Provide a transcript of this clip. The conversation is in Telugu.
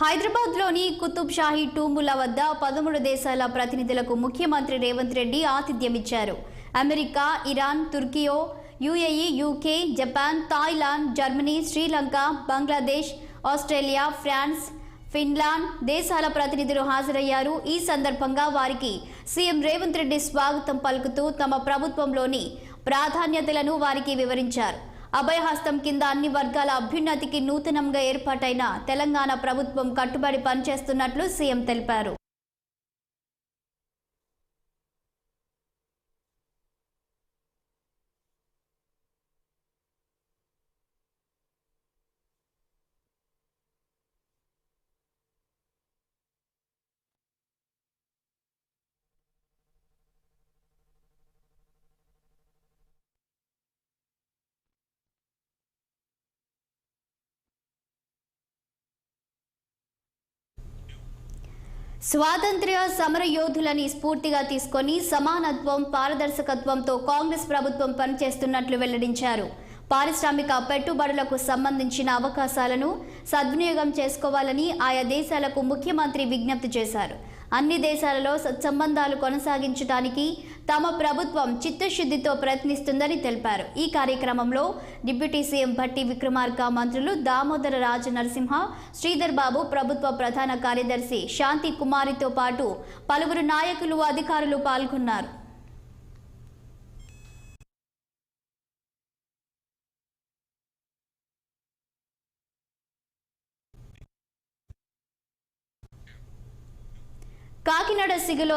హైదరాబాద్లోని కుతుబ్ షాహీ టూంబుల వద్ద 13 దేశాల ప్రతినిధులకు ముఖ్యమంత్రి రేవంత్ రెడ్డి ఆతిథ్యమిచ్చారు. America, Iran, Turkiye, UAE, UK, Japan, Thailand, Germany, Sri Lanka, Bangladesh, Australia, France, Finland దేశాల ప్రతినిధులు హాజరయ్యారు. ఈ సందర్భంగా వారికి సీఎం రేవంత్ రెడ్డి స్వాగతం పలుకుతూ తమ ప్రభుత్వంలోని ప్రాధాన్యతలను వారికి వివరించారు. అభయహస్తం కింద అన్ని వర్గాల అభ్యున్నతికి నూతనంగా ఏర్పాటైన తెలంగాణ ప్రభుత్వం కట్టుబడి పనిచేస్తున్నట్లు సీఎం తెలిపారు. స్వాతంత్ర్య సమర యోధులని స్ఫూర్తిగా తీసుకొని సమానత్వం, పారదర్శకత్వంతో కాంగ్రెస్ ప్రభుత్వం పనిచేస్తున్నట్లు వెల్లడించారు. పారిశ్రామిక పెట్టుబడులకు సంబంధించిన అవకాశాలను సద్వినియోగం చేసుకోవాలని ఆయా దేశాలకు ముఖ్యమంత్రి విజ్ఞప్తి చేశారు. అన్ని దేశాలలో సత్సంబంధాలు కొనసాగించడానికి తమ ప్రభుత్వం చిత్తశుద్ధితో ప్రయత్నిస్తుందని తెలిపారు. ఈ కార్యక్రమంలో డిప్యూటీ సీఎం భట్టి విక్రమార్క, మంత్రులు దామోదర రాజ నరసింహ, శ్రీధర్ బాబు, ప్రభుత్వ ప్రధాన కార్యదర్శి శాంతి కుమారితో పాటు పలువురు నాయకులు, అధికారులు పాల్గొన్నారు. కాకినాడ సిగలో